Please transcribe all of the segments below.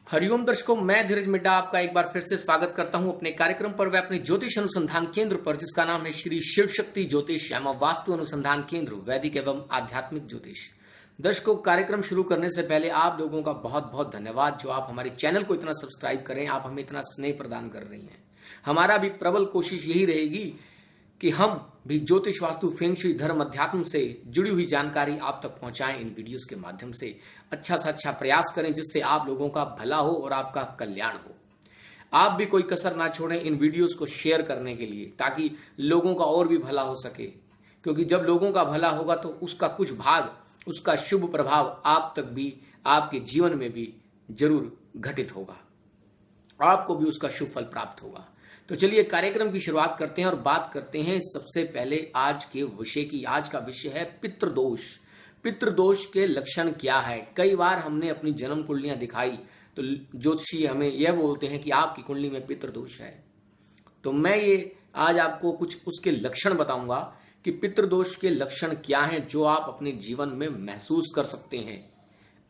हरिओम दर्शकों, मैं धीरज मिड्डा आपका एक बार फिर से स्वागत करता हूं अपने कार्यक्रम पर व अपने ज्योतिष अनुसंधान केंद्र पर, जिसका नाम है श्री शिव शक्ति ज्योतिष एवं वास्तु अनुसंधान केंद्र, वैदिक एवं आध्यात्मिक ज्योतिष। दर्शकों, कार्यक्रम शुरू करने से पहले आप लोगों का बहुत बहुत धन्यवाद जो आप हमारे चैनल को इतना सब्सक्राइब करें, आप हमें इतना स्नेह प्रदान कर रही हैं। हमारा भी प्रबल कोशिश यही रहेगी कि हम भी ज्योतिष, वास्तु, फेंग शुई, धर्म, अध्यात्म से जुड़ी हुई जानकारी आप तक पहुंचाएं। इन वीडियोस के माध्यम से अच्छा से अच्छा प्रयास करें जिससे आप लोगों का भला हो और आपका कल्याण हो। आप भी कोई कसर ना छोड़ें इन वीडियोस को शेयर करने के लिए, ताकि लोगों का और भी भला हो सके, क्योंकि जब लोगों का भला होगा तो उसका कुछ भाग, उसका शुभ प्रभाव आप तक भी, आपके जीवन में भी जरूर घटित होगा, आपको भी उसका शुभ फल प्राप्त होगा। तो चलिए कार्यक्रम की शुरुआत करते हैं और बात करते हैं सबसे पहले आज के विषय की। आज का विषय है पितृदोष। पितृदोष के लक्षण क्या है? कई बार हमने अपनी जन्म कुंडलियां दिखाई तो ज्योतिषी हमें यह बोलते हैं कि आपकी कुंडली में पितृदोष है। तो मैं ये आज आपको कुछ उसके लक्षण बताऊंगा कि पितृदोष के लक्षण क्या हैं जो आप अपने जीवन में महसूस कर सकते हैं।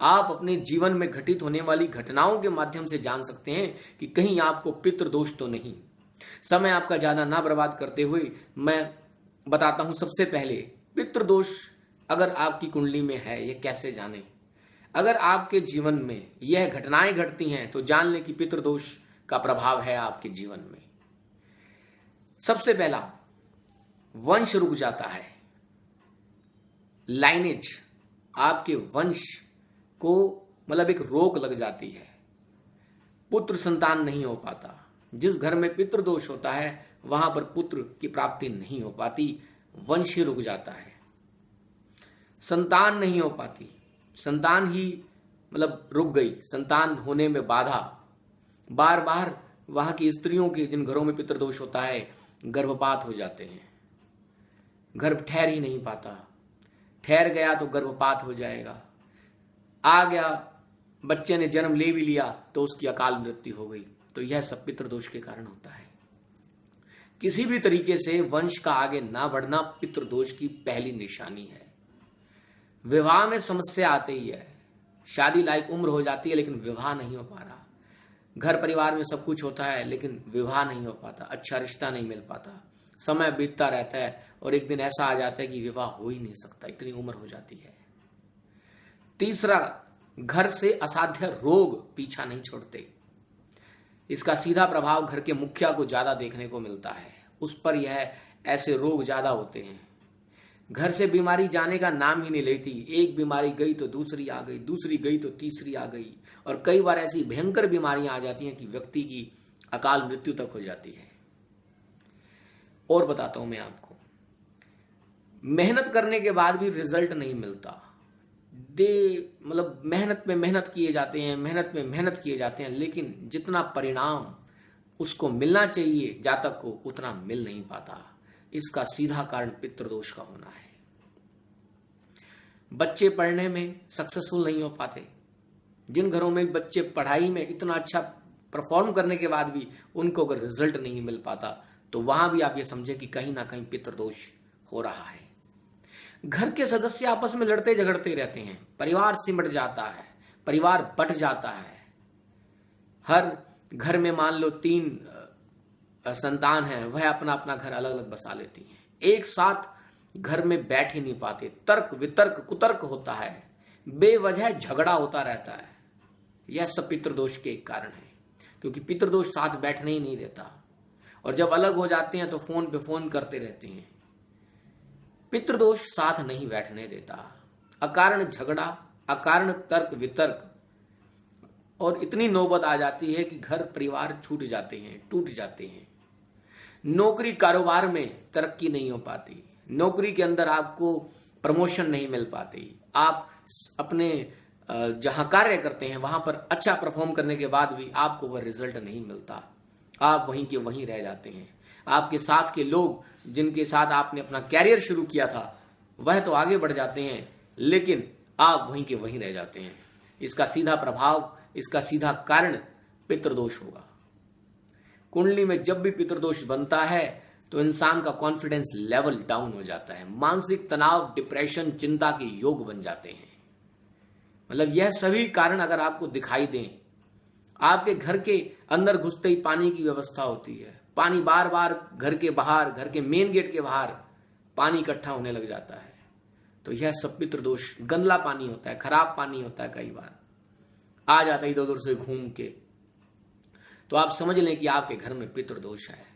आप अपने जीवन में घटित होने वाली घटनाओं के माध्यम से जान सकते हैं कि कहीं आपको पितृदोष तो नहीं। समय आपका ज्यादा ना बर्बाद करते हुए मैं बताता हूं सबसे पहले पितृदोष अगर आपकी कुंडली में है ये कैसे जानें। अगर आपके जीवन में यह घटनाएं घटती हैं तो जान लें कि पितृदोष का प्रभाव है आपके जीवन में। सबसे पहला, वंश रुक जाता है। लाइनेज, आपके वंश को मतलब एक रोक लग जाती है, पुत्र संतान नहीं हो पाता। जिस घर में पितृदोष होता है वहां पर पुत्र की प्राप्ति नहीं हो पाती, वंश ही रुक जाता है। संतान नहीं हो पाती, संतान ही मतलब रुक गई, संतान होने में बाधा। बार बार वहां की स्त्रियों के, जिन घरों में पितृदोष होता है, गर्भपात हो जाते हैं, गर्भ ठहर ही नहीं पाता। ठहर गया तो गर्भपात हो जाएगा, आ गया बच्चे ने जन्म ले भी लिया तो उसकी अकाल मृत्यु हो गई। तो यह सब पितृदोष के कारण होता है। किसी भी तरीके से वंश का आगे ना बढ़ना पितृदोष की पहली निशानी है। विवाह में समस्या आती ही है, शादी लायक उम्र हो जाती है लेकिन विवाह नहीं हो पा रहा। घर परिवार में सब कुछ होता है लेकिन विवाह नहीं हो पाता, अच्छा रिश्ता नहीं मिल पाता। समय बीतता रहता है और एक दिन ऐसा आ जाता है कि विवाह हो ही नहीं सकता, इतनी उम्र हो जाती है। तीसरा, घर से असाध्य रोग पीछा नहीं छोड़ते। इसका सीधा प्रभाव घर के मुखिया को ज्यादा देखने को मिलता है, उस पर यह ऐसे रोग ज्यादा होते हैं। घर से बीमारी जाने का नाम ही नहीं लेती। एक बीमारी गई तो दूसरी आ गई, दूसरी गई तो तीसरी आ गई, और कई बार ऐसी भयंकर बीमारियां आ जाती हैं कि व्यक्ति की अकाल मृत्यु तक हो जाती है। और बताता हूं मैं आपको, मेहनत करने के बाद भी रिजल्ट नहीं मिलता। मतलब मेहनत में मेहनत किए जाते हैं, मेहनत में मेहनत किए जाते हैं, लेकिन जितना परिणाम उसको मिलना चाहिए जातक को उतना मिल नहीं पाता। इसका सीधा कारण पितृदोष का होना है। बच्चे पढ़ने में सक्सेसफुल नहीं हो पाते। जिन घरों में बच्चे पढ़ाई में इतना अच्छा परफॉर्म करने के बाद भी उनको अगर रिजल्ट नहीं मिल पाता तो वहां भी आप ये समझे कि कहीं ना कहीं पितृदोष हो रहा है। घर के सदस्य आपस में लड़ते झगड़ते रहते हैं, परिवार सिमट जाता है, परिवार बट जाता है। हर घर में मान लो 3 संतान हैं, वह अपना अपना घर अलग अलग बसा लेती हैं, एक साथ घर में बैठ ही नहीं पाते। तर्क वितर्क कुतर्क होता है, बेवजह झगड़ा होता रहता है। यह सब पितृदोष के कारण है, क्योंकि पितृदोष साथ बैठने ही नहीं देता, और जब अलग हो जाते हैं तो फोन पे फोन करते रहते हैं। पितृदोष साथ नहीं बैठने देता। अकारण झगड़ा, अकारण तर्क वितर्क, और इतनी नौबत आ जाती है कि घर परिवार छूट जाते हैं, टूट जाते हैं। नौकरी कारोबार में तरक्की नहीं हो पाती, नौकरी के अंदर आपको प्रमोशन नहीं मिल पाती। आप अपने जहां कार्य करते हैं वहां पर अच्छा परफॉर्म करने के बाद भी आपको वह रिजल्ट नहीं मिलता, आप वहीं के वहीं रह जाते हैं। आपके साथ के लोग जिनके साथ आपने अपना कैरियर शुरू किया था वह तो आगे बढ़ जाते हैं, लेकिन आप वहीं के वहीं रह जाते हैं। इसका सीधा प्रभाव, इसका सीधा कारण पितृदोष होगा। कुंडली में जब भी पितृदोष बनता है तो इंसान का कॉन्फिडेंस लेवल डाउन हो जाता है, मानसिक तनाव, डिप्रेशन, चिंता के योग बन जाते हैं। मतलब यह सभी कारण अगर आपको दिखाई दें, आपके घर के अंदर घुसते ही पानी की व्यवस्था होती है, पानी बार बार घर के बाहर, घर के मेन गेट के बाहर पानी इकट्ठा होने लग जाता है। तो यह सब पितृदोष, गंदला पानी होता है, खराब पानी होता है, कई बार आ जाता है इधर उधर से घूम के। तो आप समझ लें कि आपके घर में पितृदोष है।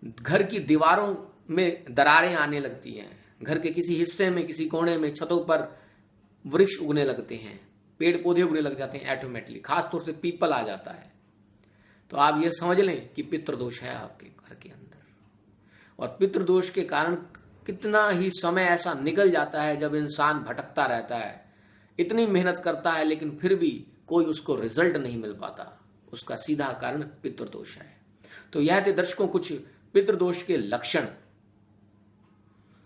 घर की दीवारों में दरारें आने लगती हैं, घर के किसी हिस्से में, किसी कोने में, छतों पर वृक्ष उगने लगते हैं, पेड़ पौधे उगने लग जाते हैं ऑटोमेटिकली, खासतौर से पीपल आ जाता है। तो आप यह समझ लें कि पितृदोष है आपके घर के अंदर। और पितृदोष के कारण कितना ही समय ऐसा निकल जाता है जब इंसान भटकता रहता है, इतनी मेहनत करता है लेकिन फिर भी कोई उसको रिजल्ट नहीं मिल पाता। उसका सीधा कारण पितृदोष है। तो यह थे दर्शकों कुछ पितृदोष के लक्षण।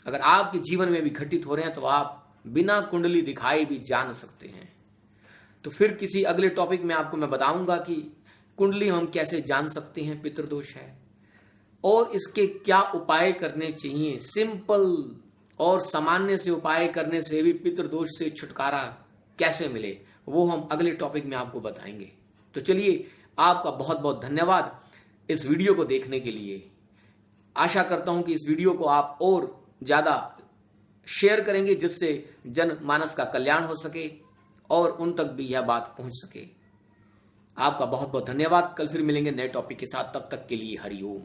अगर आपके जीवन में भी घटित हो रहे हैं तो आप बिना कुंडली दिखाए भी जान सकते हैं। तो फिर किसी अगले टॉपिक में आपको मैं बताऊंगा कि कुंडली हम कैसे जान सकते हैं पितृदोष है, और इसके क्या उपाय करने चाहिए। सिंपल और सामान्य से उपाय करने से भी पितृदोष से छुटकारा कैसे मिले, वो हम अगले टॉपिक में आपको बताएंगे। तो चलिए, आपका बहुत बहुत धन्यवाद इस वीडियो को देखने के लिए। आशा करता हूं कि इस वीडियो को आप और ज्यादा शेयर करेंगे, जिससे जनमानस का कल्याण हो सके और उन तक भी यह बात पहुंच सके। आपका बहुत बहुत धन्यवाद। कल फिर मिलेंगे नए टॉपिक के साथ, तब तक के लिए हरिओम।